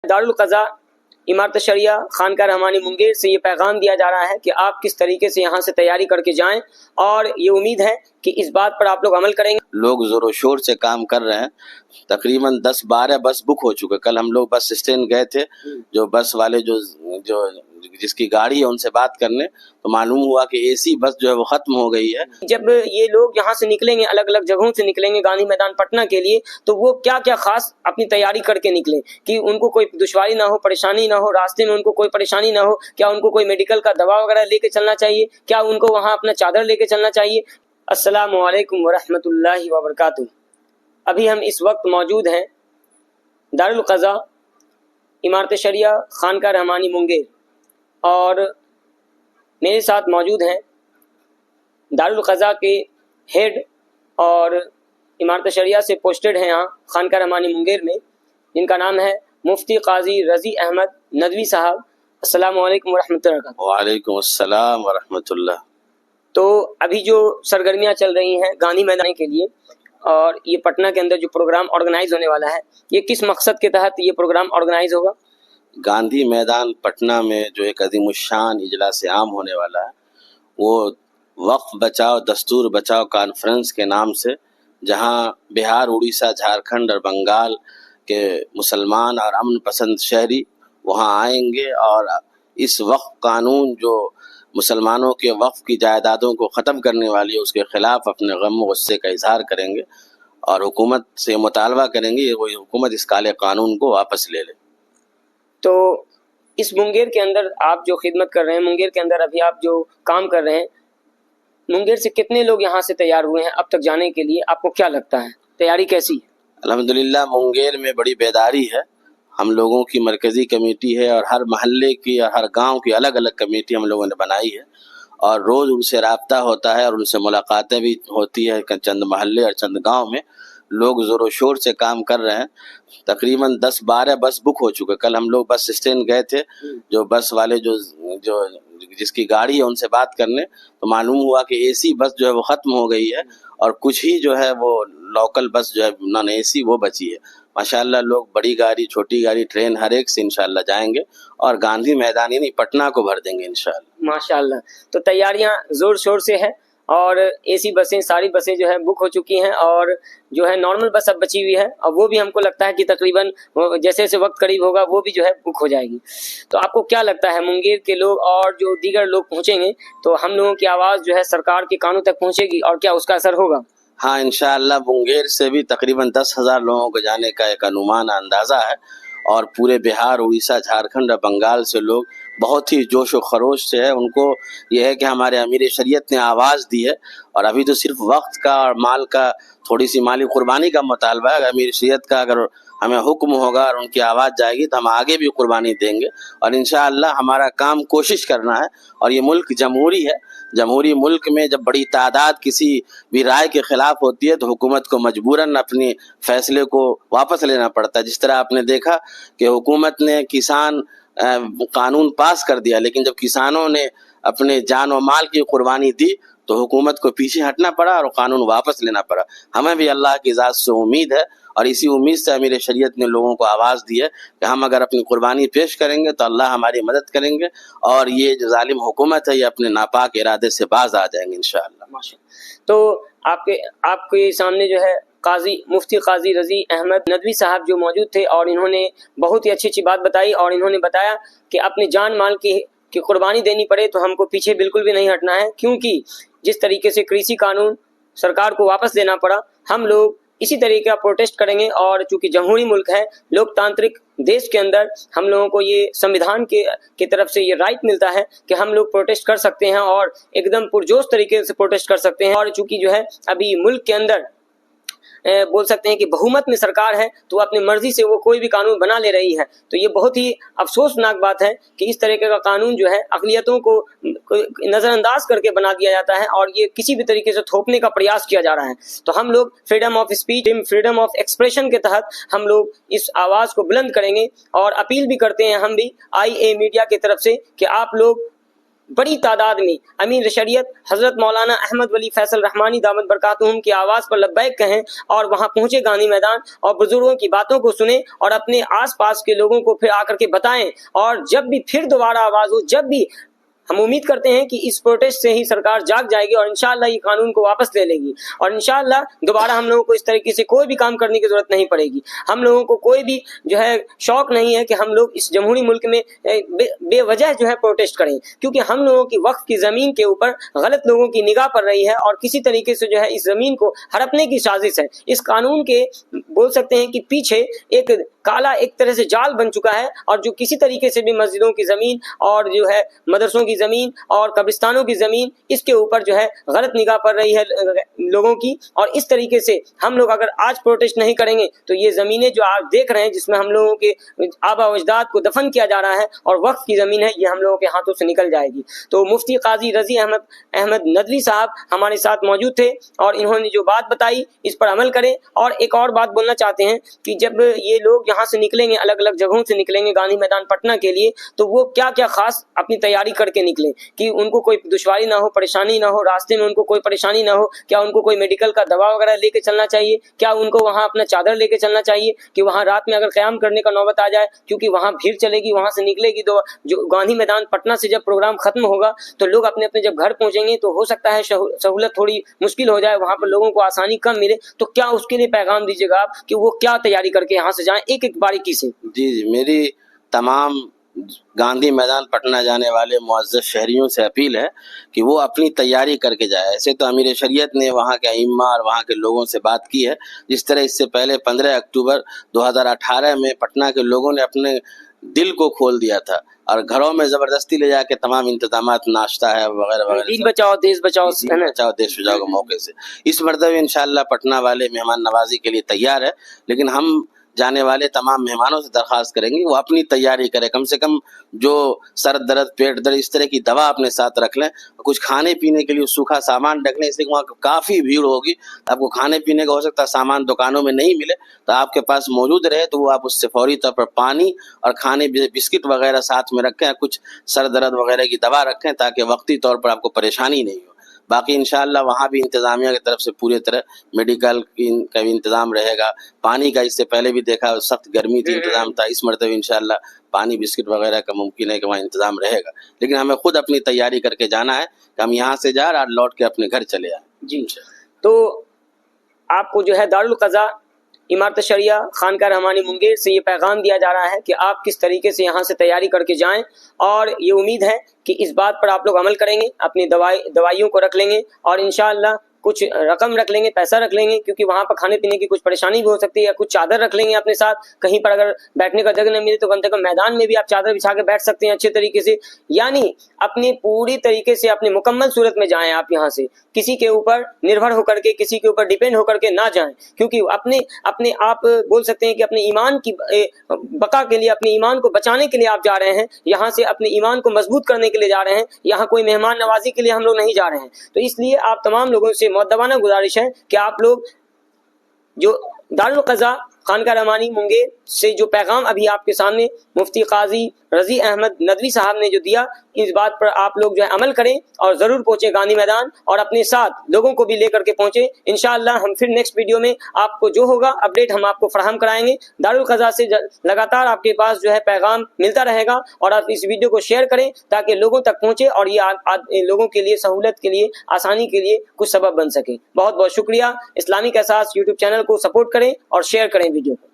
دارالقضا امارت شریعہ خانقاہ رحمانی منگیر سے یہ پیغام دیا جا رہا ہے کہ آپ کس طریقے سے یہاں سے تیاری کر کے جائیں، اور یہ امید ہے کہ اس بات پر آپ لوگ عمل کریں گے۔ لوگ زور و شور سے کام کر رہے ہیں، تقریباً 10-12 بس بک ہو چکے۔ کل ہم لوگ بس اسٹینڈ گئے تھے، جو بس والے جو جس کی گاڑی ہے ان سے بات کرنے، تو معلوم ہوا کہ اے سی بس جو ہے وہ ختم ہو گئی ہے۔ جب یہ لوگ یہاں سے نکلیں گے، الگ الگ جگہوں سے نکلیں گے گاندھی میدان پٹنہ کے لیے، تو وہ کیا کیا خاص اپنی تیاری کر کے نکلیں کہ ان کو کوئی دشواری نہ ہو، پریشانی نہ ہو، راستے میں ان کو کوئی پریشانی نہ ہو؟ کیا ان کو کوئی میڈیکل کا دوا وغیرہ لے کے چلنا چاہیے؟ کیا ان کو وہاں اپنا چادر لے کے چلنا چاہیے؟ السلام علیکم ورحمۃ اللہ وبرکاتہ۔ ابھی ہم اس وقت موجود ہیں دارالقضا امارت شریعہ خانقاہ رحمانی منگیر، اور میرے ساتھ موجود ہیں دارالقضا کے ہیڈ اور امارت شریعہ سے پوسٹڈ ہیں یہاں خانقاہ رحمانی منگیر میں، جن کا نام ہے مفتی قاضی رضی احمد ندوی صاحب۔ السلام علیکم ورحمۃ اللہ وبرکاتہ۔ وعلیکم السلام ورحمۃ اللہ۔ تو ابھی جو سرگرمیاں چل رہی ہیں گاندھی میدان کے لیے، اور یہ پٹنہ کے اندر جو پروگرام آرگنائز ہونے والا ہے، یہ کس مقصد کے تحت یہ پروگرام آرگنائز ہوگا؟ گاندھی میدان پٹنہ میں جو ایک عظیم الشان اجلاس عام ہونے والا ہے، وہ وقف بچاؤ دستور بچاؤ کانفرنس کے نام سے، جہاں بہار، اڑیسہ، جھارکھنڈ اور بنگال کے مسلمان اور امن پسند شہری وہاں آئیں گے، اور اس وقف قانون جو مسلمانوں کے وقف کی جائیدادوں کو ختم کرنے والی ہے، اس کے خلاف اپنے غم و غصے کا اظہار کریں گے، اور حکومت سے مطالبہ کریں گے وہ حکومت اس کالے قانون کو واپس لے لے۔ تو اس منگیر کے اندر آپ جو خدمت کر رہے ہیں، منگیر کے اندر ابھی آپ جو کام کر رہے ہیں، منگیر سے کتنے لوگ یہاں سے تیار ہوئے ہیں اب تک جانے کے لیے؟ آپ کو کیا لگتا ہے تیاری کیسی ہے؟ الحمدللہ منگیر میں بڑی بیداری ہے، ہم لوگوں کی مرکزی کمیٹی ہے، اور ہر محلے کی اور ہر گاؤں کی الگ الگ کمیٹی ہم لوگوں نے بنائی ہے، اور روز ان سے رابطہ ہوتا ہے اور ان سے ملاقاتیں بھی ہوتی ہے۔ چند محلے اور چند گاؤں میں لوگ زور و شور سے کام کر رہے ہیں، تقریباً 10-12 بس بک ہو چکے۔ کل ہم لوگ بس اسٹینڈ گئے تھے، جو بس والے جو جس کی گاڑی ہے ان سے بات کرنے، تو معلوم ہوا کہ اے سی بس جو ہے وہ ختم ہو گئی ہے، اور کچھ ہی جو ہے وہ لوکل بس جو ہے نان اے سی وہ بچی ہے۔ ماشاءاللہ لوگ بڑی گاڑی، چھوٹی گاڑی، ٹرین ہر ایک سے انشاءاللہ جائیں گے، اور گاندھی میدان یعنی پٹنہ کو بھر دیں گے انشاءاللہ۔ ماشاءاللہ، تو تیاریاں زور شور سے ہیں، اور اے سی بسیں، ساری بسیں جو ہے بک ہو چکی ہیں، اور جو ہے نارمل بس اب بچی ہوئی ہے، اور وہ بھی ہم کو لگتا ہے کہ تقریباً جیسے جیسے وقت قریب ہوگا وہ بھی جو ہے بک ہو جائے گی۔ تو آپ کو کیا لگتا ہے منگیر کے لوگ اور جو دیگر لوگ پہنچیں گے تو ہم لوگوں کی آواز جو ہے سرکار کے کانوں تک پہنچے گی، اور کیا اس کا اثر ہوگا؟ ہاں انشاءاللہ منگیر سے بھی تقریباً 10,000 لوگوں کو جانے کا ایک انومان اندازہ ہے، اور پورے بہار، اڑیسہ، جھارکھنڈ اور بنگال سے لوگ بہت ہی جوش و خروش سے ہے۔ ان کو یہ ہے کہ ہمارے امیر شریعت نے آواز دی ہے، اور ابھی تو صرف وقت کا اور مال کا، تھوڑی سی مالی قربانی کا مطالبہ ہے۔ امیر شریعت کا اگر ہمیں حکم ہوگا اور ان کی آواز جائے گی تو ہم آگے بھی قربانی دیں گے، اور انشاءاللہ ہمارا کام کوشش کرنا ہے۔ اور یہ ملک جمہوری ہے، جمہوری ملک میں جب بڑی تعداد کسی بھی رائے کے خلاف ہوتی ہے تو حکومت کو مجبوراً اپنے فیصلے کو واپس لینا پڑتا ہے۔ جس طرح آپ نے دیکھا کہ حکومت نے کسان قانون پاس کر دیا، لیکن جب کسانوں نے اپنے جان و مال کی قربانی دی تو حکومت کو پیچھے ہٹنا پڑا اور قانون واپس لینا پڑا۔ ہمیں بھی اللہ کی ذات سے امید ہے، اور اسی امید سے امیر شریعت نے لوگوں کو آواز دی ہے کہ ہم اگر اپنی قربانی پیش کریں گے تو اللہ ہماری مدد کریں گے، اور یہ جو ظالم حکومت ہے یہ اپنے ناپاک ارادے سے باز آ جائیں گے انشاءاللہ۔ تو آپ کے سامنے جو ہے مفتی قاضی رضی احمد ندوی صاحب جو موجود تھے، اور انہوں نے بہت ہی اچھی بات بتائی، اور انہوں نے بتایا کہ اپنے جان مال کی قربانی دینی پڑے تو ہم کو پیچھے بالکل بھی نہیں ہٹنا ہے، کیونکہ جس طریقے سے کرشی قانون سرکار کو واپس دینا پڑا، ہم لوگ اسی طریقے کا پروٹیسٹ کریں گے۔ اور چونکہ جمہوری ملک ہے، لوک تانترک دیش کے اندر ہم لوگوں کو یہ سمویدھان کی طرف سے یہ رائٹ ملتا ہے کہ ہم لوگ پروٹیسٹ کر سکتے ہیں، اور ایک دم پرجوش طریقے سے پروٹیسٹ کر سکتے ہیں۔ اور چونکہ جو ہے ابھی ملک کے اندر بول سکتے ہیں کہ بہومت میں سرکار ہے، تو وہ اپنی مرضی سے وہ کوئی بھی قانون بنا لے رہی ہے، تو یہ بہت ہی افسوسناک بات ہے کہ اس طریقے کا قانون جو ہے اقلیتوں کو نظر انداز کر کے بنا دیا جاتا ہے، اور یہ کسی بھی طریقے سے تھوپنے کا پریاس کیا جا رہا ہے۔ تو ہم لوگ freedom of speech, freedom of expression کے تحت ہم لوگ اس آواز کو بلند کریں گے، اور اپیل بھی کرتے ہیں ہم بھی IA میڈیا کی طرف سے کہ آپ لوگ बड़ी तादाद में अमीर शरीयत हजरत मौलाना अहमद वली फैसल रहमानी दामत बरकातुहुम की आवाज़ पर लब्बैक कहें और वहाँ पहुँचे गांधी मैदान और बुजुर्गों की बातों को सुने और अपने आसपास के लोगों को फिर आकर के बताएं। और जब भी फिर दोबारा आवाज़ हो, जब भी, हम उम्मीद करते हैं कि इस प्रोटेस्ट से ही सरकार जाग जाएगी और इंशाअल्लाह ये कानून को वापस ले लेगी और इंशाअल्लाह दोबारा हम लोगों को इस तरीके से कोई भी काम करने की जरूरत नहीं पड़ेगी। हम लोगों को कोई भी जो है शौक नहीं है कि हम लोग इस जमहूरी मुल्क में बेवजह जो है प्रोटेस्ट करें, क्योंकि हम लोगों की वक्फ की ज़मीन के ऊपर गलत लोगों की निगाह पड़ रही है और किसी तरीके से जो है इस ज़मीन को हड़पने की साजिश है। इस कानून के बोल सकते हैं कि पीछे एक काला एक तरह से जाल बन चुका है और जो किसी तरीके से भी मस्जिदों की ज़मीन और जो है मदरसों की ज़मीन और कब्रिस्तानों की ज़मीन, इसके ऊपर जो है गलत निगाह पड़ रही है लोगों की। और इस तरीके से हम लोग अगर आज प्रोटेस्ट नहीं करेंगे तो ये ज़मीनें जो आप देख रहे हैं जिसमें हम लोगों के आबा अजदाद को दफन किया जा रहा है और वक्फ की ज़मीन है, ये हम लोगों के हाथों से निकल जाएगी। तो मुफ्ती काजी रजी अहमद नदवी साहब हमारे साथ मौजूद थे और इन्होंने जो बात बताई इस पर अमल करें। और एक और बात बोलना चाहते हैं कि जब ये लोग यहाँ से निकलेंगे, अलग अलग जगहों से निकलेंगे गांधी मैदान पटना के लिए, तो वो क्या क्या खास अपनी तैयारी करके निकलें कि उनको कोई दुश्वारी ना हो, परेशानी ना हो, रास्ते में उनको कोई परेशानी ना हो। क्या उनको कोई मेडिकल का दवा वगैरह लेके चलना चाहिए? क्या उनको वहाँ अपना चादर लेके चलना चाहिए कि वहाँ रात में अगर क़याम करने का नौबत आ जाए, क्योंकि वहाँ भीड़ चलेगी, वहाँ से निकलेगी। तो जो गांधी मैदान पटना से जब प्रोग्राम खत्म होगा तो लोग अपने अपने जब घर पहुँचेंगे तो हो सकता है सहूलत थोड़ी मुश्किल हो जाए, वहाँ पर लोगों को आसानी कम मिले। तो क्या उसके लिए पैगाम दीजिएगा आप कि वो क्या तैयारी करके यहाँ से जाएं, एक एक बारीकी से? जी, मेरी तमाम गांधी मैदान पटना जाने वाले मुअज़्ज़ज़ शहरियों से अपील है कि वो अपनी तैयारी करके जाए। ऐसे तो अमीर शरीयत ने वहाँ के अइम्मा और वहाँ के लोगों से बात की है, जिस तरह इससे पहले 15 अक्टूबर 2018 में पटना के लोगों ने अपने दिल को खोल दिया था और घरों में ज़बरदस्ती ले जाके तमाम इंतजामात, नाश्ता है वगैरह वगैरह, दीन बचाओ देश बचाओ, देश बचाओ के मौके से इस मरतबे इंशाअल्लाह पटना वाले मेहमान नवाजी के लिए तैयार है। लेकिन हम जाने वाले तमाम मेहमानों से दरख्वास्त करेंगे वो अपनी तैयारी करें, कम से कम जो सर दर्द, पेट दर्द, इस तरह की दवा अपने साथ रख लें, कुछ खाने पीने के लिए सूखा सामान रख लें, इसलिए वहाँ काफ़ी भीड़ होगी। आपको खाने पीने का हो सकता है सामान दुकानों में नहीं मिले, तो आपके पास मौजूद रहे तो वो आप उससे फौरी तौर पर पानी और खाने बिस्किट वगैरह साथ में रखें, कुछ सर दर्द वगैरह की दवा रखें ताकि वक्ती तौर पर आपको परेशानी नहीं हो। बाकी इंशाअल्लाह वहाँ भी इंतज़ामिया की तरफ से पूरी तरह मेडिकल का भी इंतज़ाम रहेगा। पानी का इससे पहले भी देखा सख्त गर्मी थी, इंतज़ाम था, इस मरतबे इंशाअल्लाह पानी बिस्किट वगैरह का मुमकिन है कि वहाँ इंतज़ाम रहेगा। लेकिन हमें खुद अपनी तैयारी करके जाना है कि हम यहाँ से जाए और लौट के अपने घर चले आए। जी, तो आपको जो है दारुल क़ज़ा इमारत शरिया खानकाह रहमानी मुंगेर से ये पैगाम दिया जा रहा है कि आप किस तरीके से यहाँ से तैयारी करके जाएं और ये उम्मीद है कि इस बात पर आप लोग अमल करेंगे, अपनी दवाइयों को रख लेंगे और इंशाअल्लाह कुछ रकम रख लेंगे, पैसा रख लेंगे, क्योंकि वहाँ पर खाने पीने की कुछ परेशानी भी हो सकती है, या कुछ चादर रख लेंगे अपने साथ। कहीं पर अगर बैठने का जगह नहीं मिले तो कम से कम मैदान में भी आप चादर बिछा के बैठ सकते हैं अच्छे तरीके से। यानी अपनी पूरी तरीके से अपनी मुकम्मल सूरत में जाएं आप यहाँ से, किसी के ऊपर निर्भर होकर के, किसी के ऊपर डिपेंड होकर के ना जाएं, क्योंकि अपने आप बोल सकते हैं कि अपने ईमान की बका के लिए, अपने ईमान को बचाने के लिए आप जा रहे हैं, यहाँ से अपने ईमान को मजबूत करने के लिए जा रहे हैं, यहाँ कोई मेहमान नवाजी के लिए हम लोग नहीं जा रहे हैं। तो इसलिए आप तमाम लोगों से मुअद्दबाना गुजारिश है कि आप लोग जो दारुल क़ज़ा खानकाह रहमानी मुंगेर से जो पैगाम अभी आपके सामने मुफ्ती काजी रजी अहमद नदवी साहब ने जो दिया, इस बात पर आप लोग जो है अमल करें और ज़रूर पहुँचे गांधी मैदान और अपने साथ लोगों को भी लेकर के पहुँचे। इंशाअल्लाह हम फिर नेक्स्ट वीडियो में आपको जो होगा अपडेट हम आपको फराहम कराएंगे। दारुल क़ज़ा से लगातार आपके पास जो है पैगाम मिलता रहेगा और आप इस वीडियो को शेयर करें ताकि लोगों तक पहुँचे और ये लोगों के लिए सहूलत के लिए, आसानी के लिए कुछ सबब बन सके। बहुत बहुत शुक्रिया। इस्लामिक एहसास यूट्यूब चैनल को सपोर्ट करें और शेयर करें वीडियो को।